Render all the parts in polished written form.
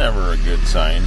never a good sign.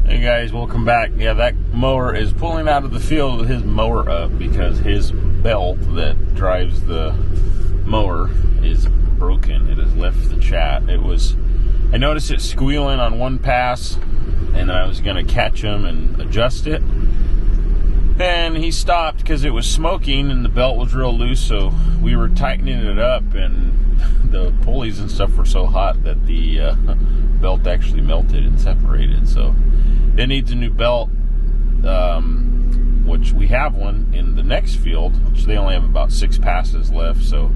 Hey guys, welcome back. Yeah, that mower is pulling out of the field with his mower up because his belt that drives the mower is broken. It has left the chat. I noticed it squealing on one pass, and I was going to catch him and adjust it. And he stopped because it was smoking and the belt was real loose, so we were tightening it up, and the pulleys and stuff were so hot that the belt actually melted and separated. So it needs a new belt, which we have one in the next field, which they only have about 6 passes left. So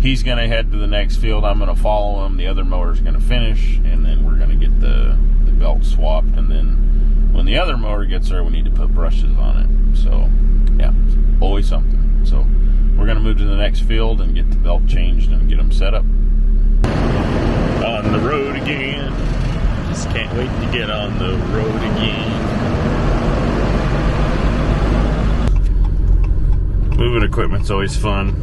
he's going to head to the next field. I'm going to follow him. The other mower's going to finish, and then we're going to get the belt swapped. And then when the other mower gets there, we need to put brushes on it. So, yeah, always something. So we're going to move to the next field and get the belt changed and get them set up. On the road again. Just can't wait to get on the road again. Moving equipment's always fun.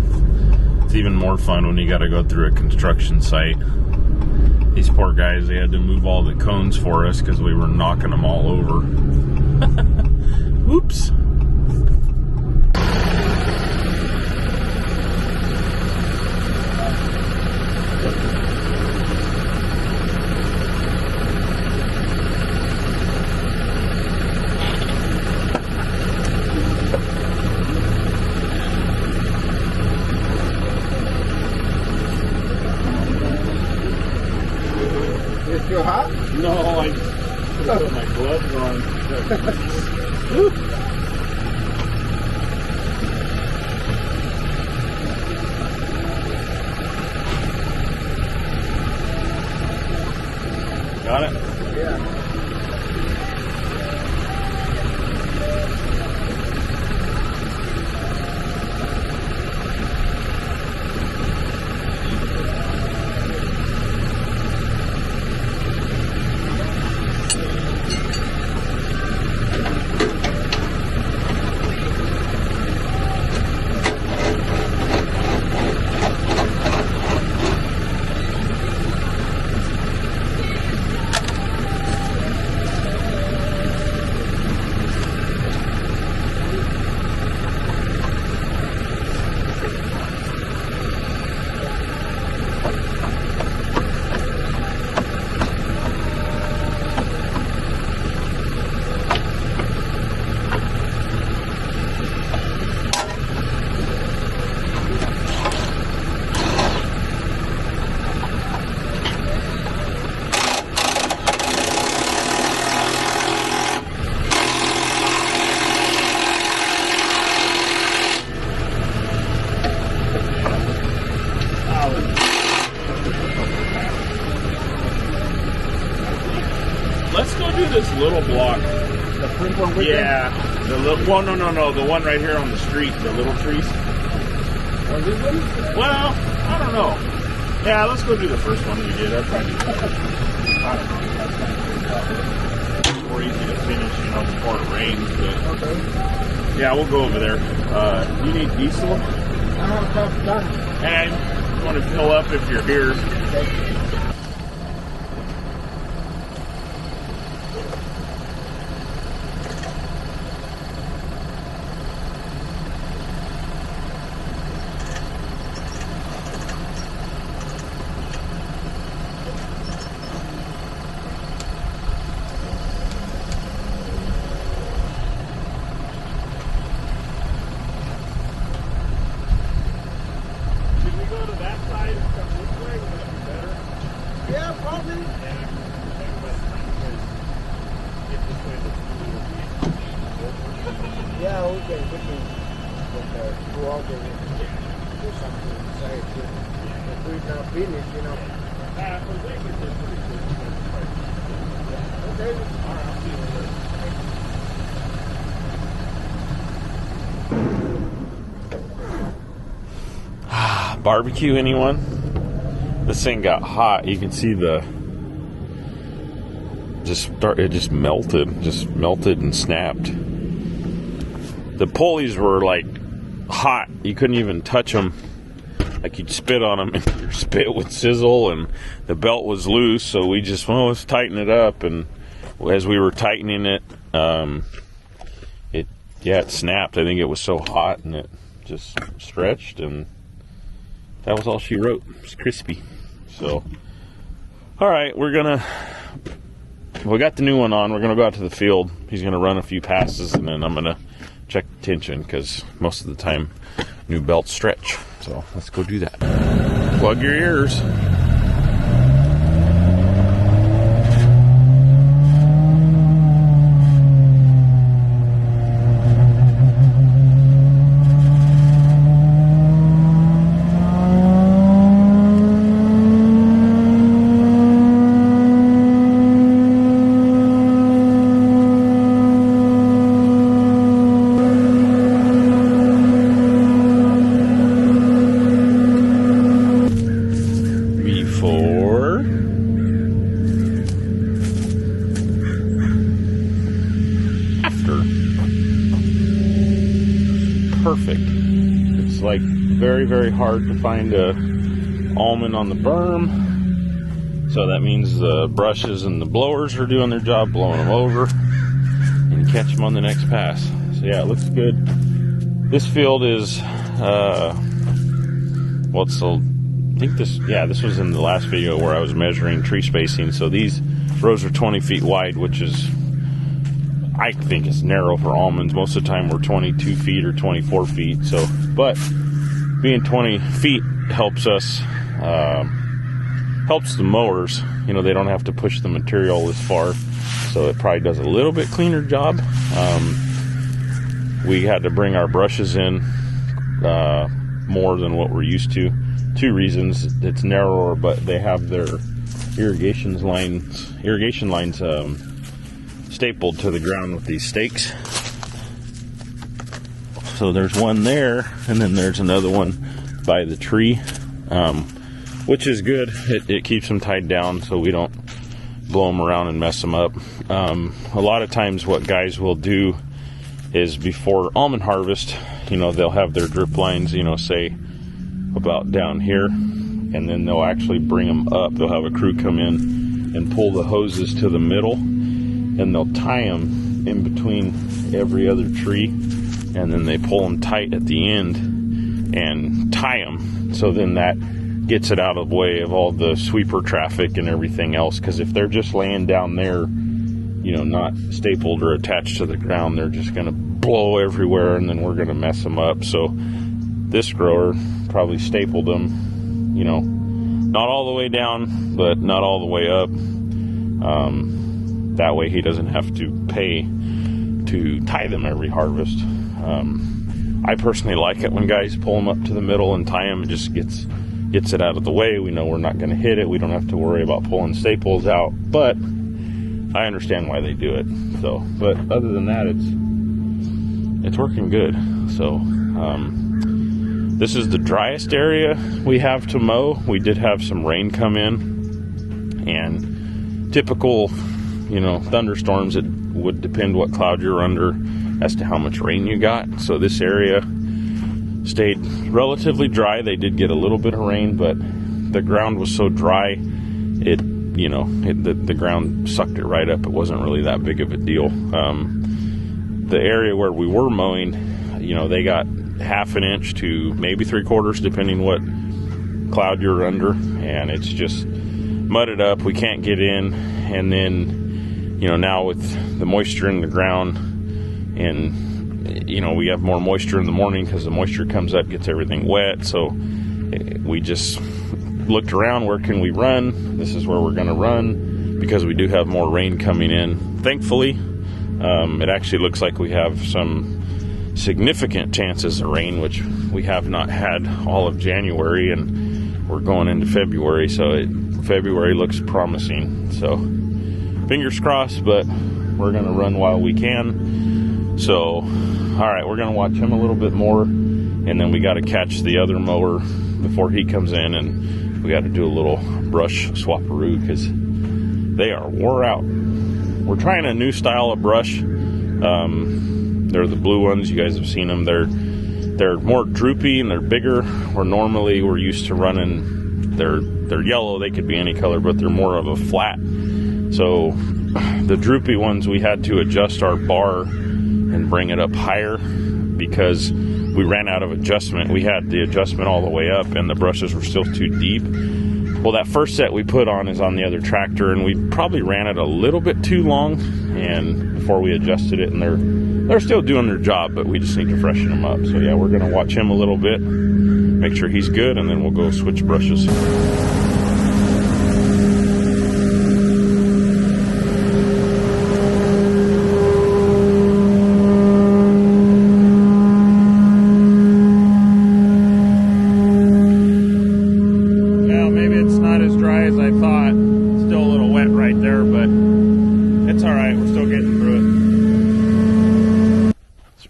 It's even more fun when you got to go through a construction site. These poor guys, they had to move all the cones for us because we were knocking them all over. Oops. You hot? No, I put my gloves on. Got it? Yeah. Let's go do this little block. The print one with Yeah. The little, well, no. The one right here on the street, the little trees. On this one? Well, I don't know. Yeah, let's go do the first one we did. That's probably more easy to finish, before it rains. But Okay. yeah, we'll go over there. You need diesel? I have a cup done. And you want to fill up if you're here. Yeah, probably. Yeah, we can go out and do something inside. If we not finish, Okay. Barbecue, anyone? This thing got hot. You can see it just melted and snapped. The pulleys were like hot. You couldn't even touch them. like you'd spit on them and your spit would sizzle, and the belt was loose, so we just, let's tighten it up. And as we were tightening it, it snapped. I think it was so hot and it just stretched, and that was all she wrote. It was crispy. So, all right, we got the new one on. We're gonna go out to the field. He's gonna run a few passes, and then I'm gonna check the tension, because most of the time new belts stretch. So let's go do that. Plug your ears. Perfect. It's like very, very hard to find a almond on the berm, so that means the brushes and the blowers are doing their job, blowing them over, and you catch them on the next pass. So yeah, it looks good. This field is this was in the last video where I was measuring tree spacing. So these rows are 20 feet wide, which is, I think, it's narrow for almonds. Most of the time we're 22 feet or 24 feet. So, but being 20 feet helps us, helps the mowers. You know, they don't have to push the material as far, so it probably does a little bit cleaner job. We had to bring our brushes in more than what we're used to. Two reasons: it's narrower, but they have their irrigation lines stapled to the ground with these stakes. So there's one there, and then there's another one by the tree, which is good. It keeps them tied down so we don't blow them around and mess them up. A lot of times what guys will do is before almond harvest, you know, they'll have their drip lines, you know, say about down here, and then they'll actually bring them up. They'll have a crew come in and pull the hoses to the middle, and they'll tie them in between every other tree, and then they pull them tight at the end and tie them. So then that gets it out of the way of all the sweeper traffic and everything else, because if they're just laying down there, you know, not stapled or attached to the ground, they're just going to blow everywhere, and then we're going to mess them up. So this grower probably stapled them, you know, not all the way down, but not all the way up. That way he doesn't have to pay to tie them every harvest. I personally like it when guys pull them up to the middle and tie them. It just gets it out of the way. We know we're not going to hit it. We don't have to worry about pulling staples out, but I understand why they do it. So, but other than that, it's working good. So, this is the driest area we have to mow. We did have some rain come in, and typical, you know, thunderstorms, it would depend what cloud you're under as to how much rain you got. So this area stayed relatively dry. They did get a little bit of rain, but the ground was so dry, the ground sucked it right up. It wasn't really that big of a deal. The area where we were mowing, you know, they got half an inch to maybe 3/4, depending what cloud you're under, and it's just mudded up. We can't get in, and then, you know, now with the moisture in the ground, and, you know, we have more moisture in the morning because the moisture comes up, gets everything wet. So we just looked around, where can we run? This is where we're going to run, because we do have more rain coming in. Thankfully, it actually looks like we have some significant chances of rain, which we have not had all of January, and we're going into February, so February looks promising. So fingers crossed, but we're going to run while we can. So, all right, we're going to watch him a little bit more, and then we got to catch the other mower before he comes in, and we got to do a little brush swap-a-roo because they are wore out. We're trying a new style of brush. They're the blue ones. You guys have seen them. they're more droopy and they're bigger. Where normally we're used to running, they're yellow. They could be any color, but they're more of a flat. So the droopy ones, we had to adjust our bar and bring it up higher because we ran out of adjustment. We had the adjustment all the way up and the brushes were still too deep. Well, that first set we put on is on the other tractor, and we probably ran it a little bit too long and before we adjusted it, and they're still doing their job, but we just need to freshen them up. So yeah, we're gonna watch him a little bit, make sure he's good, and then we'll go switch brushes.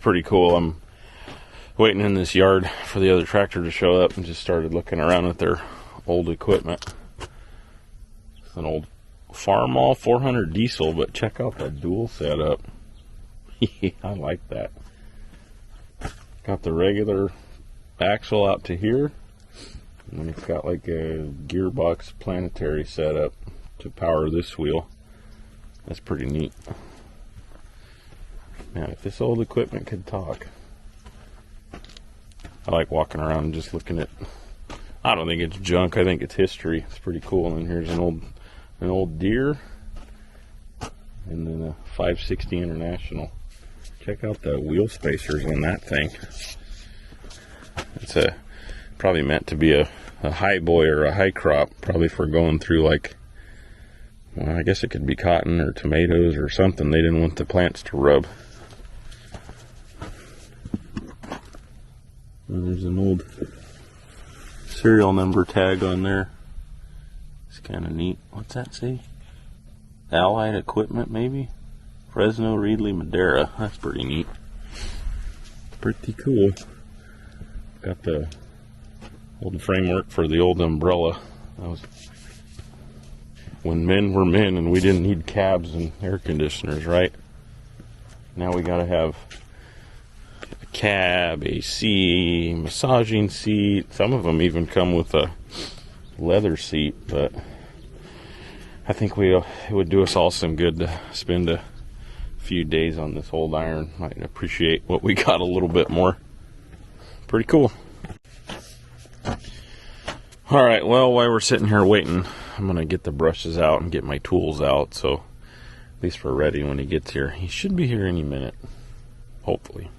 Pretty cool. I'm waiting in this yard for the other tractor to show up and just started looking around at their old equipment. It's an old Farmall 400 diesel, but check out that dual setup. I like that. Got the regular axle out to here, and then it's got like a gearbox planetary setup to power this wheel. That's pretty neat. Man, if this old equipment could talk. I like walking around and just looking at, I don't think it's junk, I think it's history. It's pretty cool. And here's an old Deere, and then a 560 International. Check out the wheel spacers on that thing. It's probably meant to be a high boy or a high crop, probably for going through like, well, I guess it could be cotton or tomatoes or something. They didn't want the plants to rub. And there's an old serial number tag on there. It's kind of neat. What's that say? Allied Equipment, maybe? Fresno, Reedley, Madera. That's pretty neat. Pretty cool. Got the old framework for the old umbrella. That was when men were men and we didn't need cabs and air conditioners, right? Now we gotta have a cab, AC, massaging seat. Some of them even come with a leather seat, but I think it would do us all some good to spend a few days on this old iron. Might appreciate what we got a little bit more. Pretty cool. All right, well, while we're sitting here waiting, I'm gonna get the brushes out and get my tools out, so at least we're ready when he gets here. He should be here any minute, hopefully.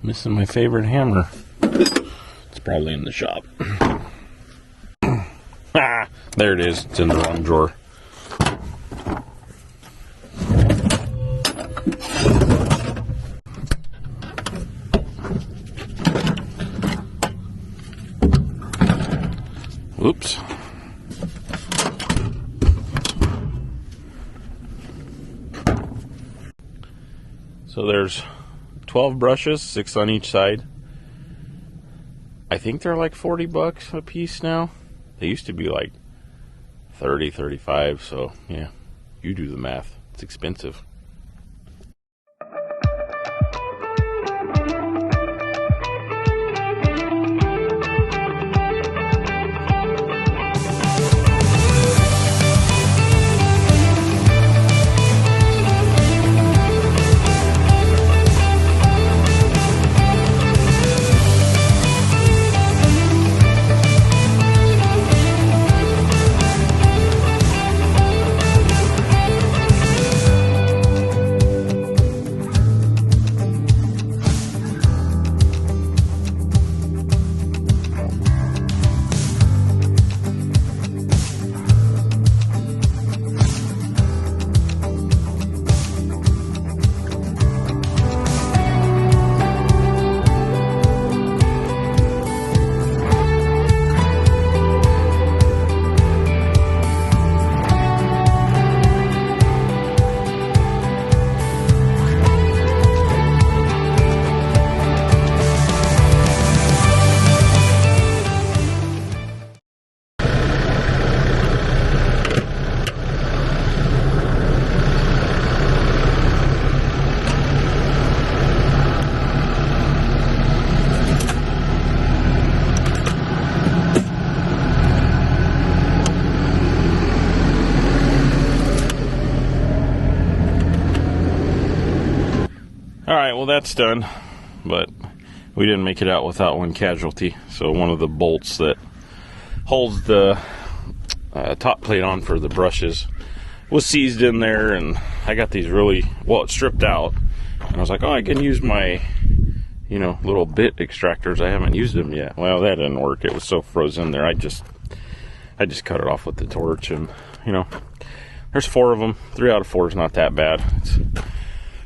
Missing my favorite hammer. It's probably in the shop. Ah, there it is. It's in the wrong drawer. Oops. So there's 12 brushes, 6 on each side. I think they're like $40 a piece now. They used to be like 30, 35, so yeah, you do the math. It's expensive. well, that's done. But we didn't make it out without one casualty. So one of the bolts that holds the top plate on for the brushes was seized in there, and I got these really, well, it stripped out. And I was like, oh, I can use my, you know, little bit extractors. I haven't used them yet. Well, that didn't work. It was so frozen there. I just cut it off with the torch, and, you know, there's 4 of them. 3 out of 4 is not that bad. It's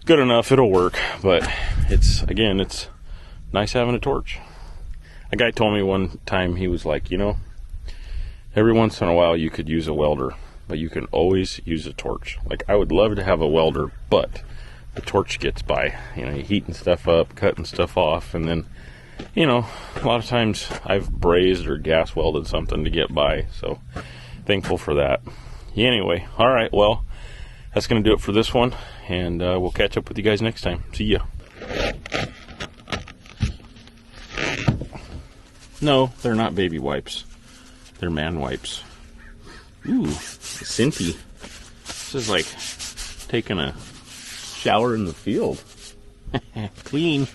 good enough. It'll work, but it's nice having a torch. A guy told me one time, he was like, you know, every once in a while you could use a welder, but you can always use a torch. Like, I would love to have a welder, but the torch gets by. You know, you're heating stuff up, cutting stuff off, and then, you know, a lot of times I've brazed or gas welded something to get by, so thankful for that. Anyway, all right, well, that's going to do it for this one, and we'll catch up with you guys next time. See ya. No, they're not baby wipes. They're man wipes. Ooh, scenty. This is like taking a shower in the field. Clean.